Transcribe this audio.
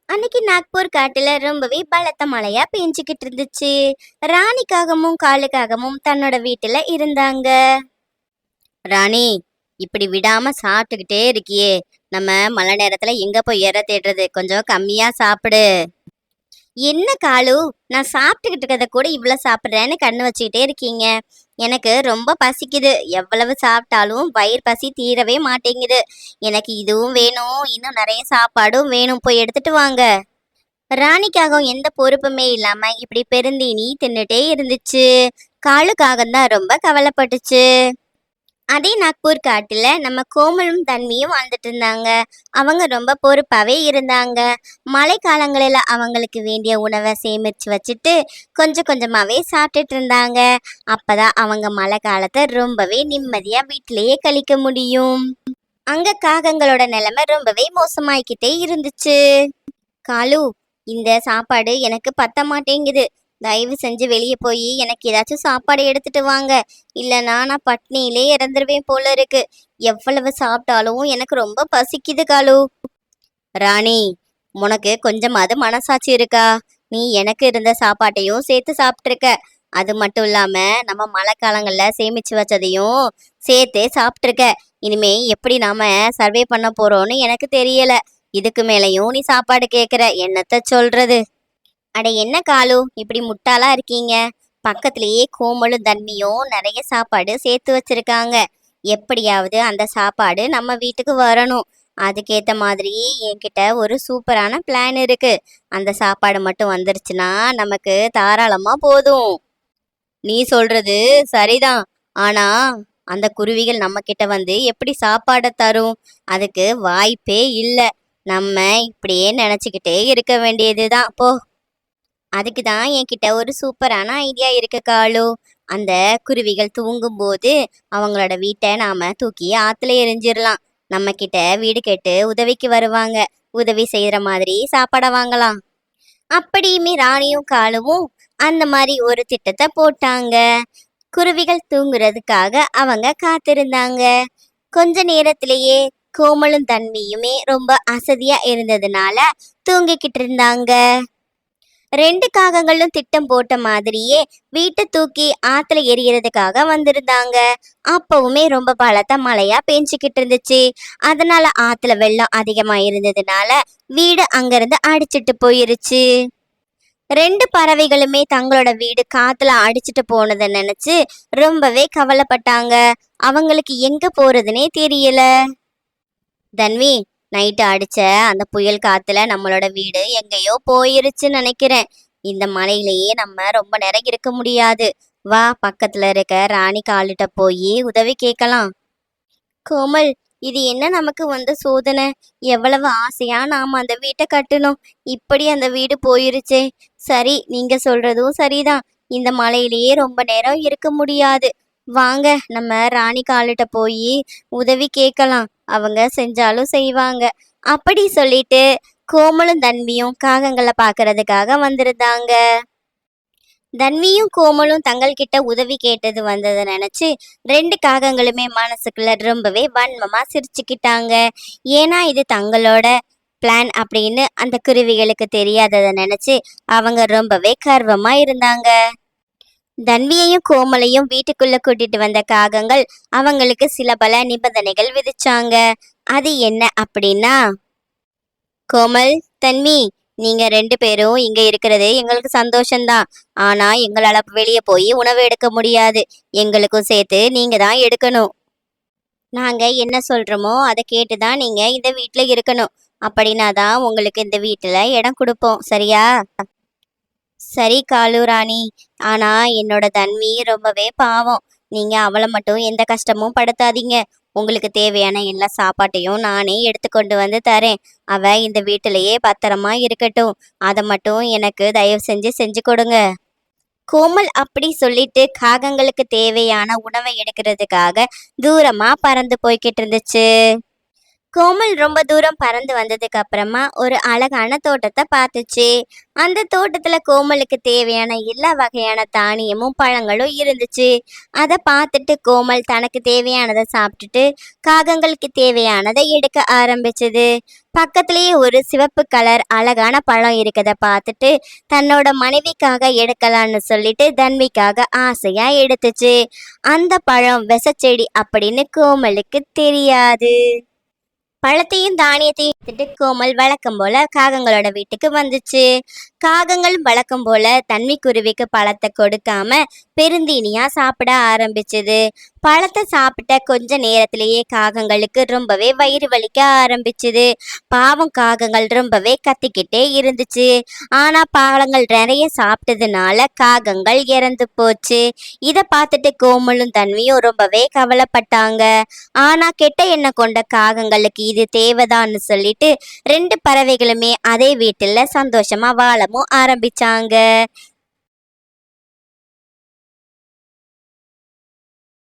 அன்னைக்கு நாக்பூர் காட்டுல ரொம்பவே பலத்த மழையா பெஞ்சுக்கிட்டு இருந்துச்சு. ராணிக்காகமும் காலுக்காகவும் தன்னோட வீட்டுல இருந்தாங்க. ராணி, இப்படி விடாம சாப்பிட்டுக்கிட்டே இருக்கியே, நம்ம மழை நேரத்துல எங்க போய் இற தேடுறது? கொஞ்சம் கம்மியா சாப்பிடு. என்ன காலு, நான் சாப்பிட்டுக்கிட்டு இருக்கிறத கூட இவ்வளவு சாப்பிட்றேன்னு கண்ணு வச்சுக்கிட்டே இருக்கீங்க. எனக்கு ரொம்ப பசிக்குது. எவ்வளவு சாப்பிட்டாலும் வயிறு பசி தீரவே மாட்டேங்குது. எனக்கு இதுவும் வேணும், இன்னும் நிறைய சாப்பாடும் வேணும். போய் எடுத்துட்டு வாங்க. ராணிக்காக எந்த பொறுப்புமே இல்லாம இப்படி பெருந்தீனி தின்னுட்டே இருந்துச்சு. காலுக்காக தான் ரொம்ப கவலைப்பட்டுச்சு. அதே நாக்பூர் காட்டுல நம்ம கோமலும் தன்மையும் வாழ்ந்துட்டு இருந்தாங்க. அவங்க ரொம்ப பொறுப்பாவே இருந்தாங்க. மழை காலங்களில அவங்களுக்கு வேண்டிய உணவை சேமிச்சு வச்சுட்டு கொஞ்சம் கொஞ்சமாவே சாப்பிட்டுட்டு இருந்தாங்க. அப்பதான் அவங்க மழை காலத்தை ரொம்பவே நிம்மதியா வீட்டிலேயே கழிக்க முடியும். அங்க காகங்களோட நிலைமை ரொம்பவே மோசமாயிக்கிட்டே இருந்துச்சு. காலு, இந்த சாப்பாடு எனக்கு பத்த மாட்டேங்குது. தயவு செஞ்சு வெளியே போய் எனக்கு ஏதாச்சும் சாப்பாடு எடுத்துட்டு வாங்க. இல்லைன்னா நான் பட்னியிலே இறந்துருவேன் போல இருக்கு. எவ்வளவு சாப்பிட்டாலும் எனக்கு ரொம்ப பசிக்குது காலு. ராணி, உனக்கு கொஞ்சமாவது மனசாட்சி இருக்கா? நீ எனக்கு இருந்த சாப்பாட்டையும் சேர்த்து சாப்பிட்ருக்க. அது மட்டும் இல்லாம நம்ம மழை காலங்கள்ல சேமிச்சு வச்சதையும் சேர்த்தே சாப்பிட்ருக்க. இனிமே எப்படி நாம சர்வே பண்ண போறோம்னு எனக்கு தெரியல. இதுக்கு மேலையும் நீ சாப்பாடு கேட்குற, என்னத்த சொல்றது? அட என்ன காலு, இப்படி முட்டாளா இருக்கீங்க? பக்கத்திலேயே கோமலும் தன்மையும் நிறைய சாப்பாடு சேர்த்து வச்சிருக்காங்க. எப்படியாவது அந்த சாப்பாடு நம்ம வீட்டுக்கு வரணும். அதுக்கேத்த மாதிரி என்கிட்ட ஒரு சூப்பரான பிளான் இருக்கு. அந்த சாப்பாடு மட்டும் வந்துருச்சுன்னா நமக்கு தாராளமா போதும். நீ சொல்றது சரிதான். ஆனா அந்த குருவிகள் நம்ம கிட்ட வந்து எப்படி சாப்பாடை தரும்? அதுக்கு வாய்ப்பே இல்லை. நம்ம இப்படியே நினைச்சுக்கிட்டே இருக்க வேண்டியதுதான் போ. அதுக்கு தான் என்கிட்ட ஒரு சூப்பரான ஐடியா இருக்கு காலு. அந்த குருவிகள் தூங்கும்போது அவங்களோட வீட்டை நாம தூக்கி ஆத்துல எரிஞ்சிடலாம். நம்ம கிட்ட வீடு கேட்டு உதவிக்கு வருவாங்க. உதவி செய்யற மாதிரி சாப்பாடை வாங்கலாம். அப்படியுமே ராணியும் காலுவும் அந்த மாதிரி ஒரு திட்டத்தை போட்டாங்க. குருவிகள் தூங்குறதுக்காக அவங்க காத்திருந்தாங்க. கொஞ்ச நேரத்திலேயே கோமலும் தன்மையுமே ரொம்ப அசதியா இருந்ததுனால தூங்கிக்கிட்டு இருந்தாங்க. ரெண்டு காகங்களும் திட்டம் போட்ட மாதிரியே வீட்டை தூக்கி ஆத்துல எரியறதுக்காக வந்திருந்தாங்க. அப்பவுமே ரொம்ப பலத்த மழையா பெஞ்சுக்கிட்டு இருந்துச்சு. அதனால ஆத்துல வெள்ளம் அதிகமா இருந்ததுனால வீடு அங்கிருந்து அடிச்சிட்டு போயிருச்சு. ரெண்டு பறவைகளுமே தங்களோட வீடு காத்துல அடிச்சிட்டு போனதை நினைச்சு ரொம்பவே கவலைப்பட்டாங்க. அவங்களுக்கு எங்க போறதுனே தெரியல. தன்வி, நைட்டு அடிச்ச அந்த புயல் காத்துல நம்மளோட வீடு எங்கேயோ போயிருச்சுன்னு நினைக்கிறேன். இந்த மலையிலேயே நம்ம ரொம்ப நேரம் இருக்க முடியாது. வா, பக்கத்துல இருக்க ராணி காலிட்ட போய் உதவி கேட்கலாம். கோமல், இது என்ன நமக்கு வந்த சோதனை? எவ்வளவு ஆசையா நாம அந்த வீட்டை கட்டணும். இப்படி அந்த வீடு போயிருச்சே. சரி, நீங்க சொல்றதும் சரிதான். இந்த மலையிலேயே ரொம்ப நேரம் இருக்க முடியாது. வாங்க, நம்ம ராணி காலிட்ட போய் உதவி கேட்கலாம். அவங்க செஞ்சாலும் செய்வாங்க. அப்படி சொல்லிட்டு கோமலும் தன்வியும் காகங்களை பார்க்கறதுக்காக வந்திருந்தாங்க. தன்வியும் கோமலும் தங்கள்கிட்ட உதவி கேட்டது வந்ததை நினைச்சு ரெண்டு காகங்களுமே மனசுக்குள்ள ரொம்பவே வன்மமா சிரிச்சுக்கிட்டாங்க. ஏன்னா இது தங்களோட பிளான் அப்படின்னு அந்த குருவிகளுக்கு தெரியாததை நினைச்சு அவங்க ரொம்பவே கர்வமா இருந்தாங்க. தன்வியையும் கோமலையும் வீட்டுக்குள்ள கூட்டிட்டு வந்த காகங்கள் அவங்களுக்கு சில பல நிபந்தனைகள் விதிச்சாங்க. அது என்ன அப்படின்னா, கோமல், தன்வி, நீங்க ரெண்டு பேரும் இங்க இருக்கிறது எங்களுக்கு சந்தோஷம்தான். ஆனா எங்களால வெளியே போய் உணவு எடுக்க முடியாது. எங்களுக்கும் சேர்த்து நீங்க தான் எடுக்கணும். நாங்க என்ன சொல்றோமோ அதை கேட்டுதான் நீங்க இந்த வீட்டுல இருக்கணும். அப்படின்னா தான் உங்களுக்கு இந்த வீட்டுல இடம் கொடுப்போம். சரியா? சரி காலு ராணி. ஆனா என்னோட தன்வி ரொம்பவே பாவம். நீங்க அவளை மட்டும் எந்த கஷ்டமும் படுத்தாதீங்க. உங்களுக்கு தேவையான எல்லா சாப்பாட்டையும் நானே எடுத்து கொண்டு வந்து தரேன். அவ இந்த வீட்டிலேயே பத்திரமா இருக்கட்டும். அதை மட்டும் எனக்கு தயவு செஞ்சு செஞ்சு கொடுங்க. கோமல் அப்படி சொல்லிட்டு காகங்களுக்கு தேவையான உணவை எடுக்கிறதுக்காக தூரமா பறந்து போய்கிட்டு இருந்துச்சு. கோமல் ரொம்ப தூரம் பறந்து வந்ததுக்கு அப்புறமா ஒரு அழகான தோட்டத்தை பார்த்துச்சு. அந்த தோட்டத்துல கோமலுக்கு தேவையான எல்லா வகையான தானியமும் பழங்களும் இருந்துச்சு. அதை பார்த்துட்டு கோமல் தனக்கு தேவையானதை சாப்பிட்டுட்டு காகங்களுக்கு தேவையானதை எடுக்க ஆரம்பிச்சது. பக்கத்திலேயே ஒரு சிவப்பு கலர் அழகான பழம் இருக்கத பார்த்துட்டு தன்னோட மனைவிக்காக எடுக்கலான்னு சொல்லிட்டு தன்விக்காக ஆசையா எடுத்துச்சு. அந்த பழம் விஷச்செடி அப்படின்னு கோமலுக்கு தெரியாது. பழத்தையும் தானியத்தையும் எடுத்துட்டு கோமல் வழக்கம் போல காகங்களோட வீட்டுக்கு வந்துச்சு. காகங்கள் வழக்கம் போல தன்விக்குருவிக்கு பழத்தை கொடுக்காம பெருந்தீனியா சாப்பிட ஆரம்பிச்சது. பழத்தை சாப்பிட்ட கொஞ்ச நேரத்திலேயே காகங்களுக்கு ரொம்பவே வயிறு வலிக்க ஆரம்பிச்சுது. பாவம் காகங்கள் ரொம்பவே கத்திக்கிட்டே இருந்துச்சு. ஆனா பழங்கள் நிறைய சாப்பிட்டதுனால காகங்கள் இறந்து போச்சு. இதை பார்த்துட்டு கோமலும் தன்வியும் ரொம்பவே கவலைப்பட்டாங்க. ஆனா கெட்ட எண்ணம் கொண்ட காகங்களுக்கு இது தேவைதான்னு சொல்லிட்டு ரெண்டு பறவைகளுமே அதே வீட்டுல சந்தோஷமா வாழவும் ஆரம்பிச்சாங்க.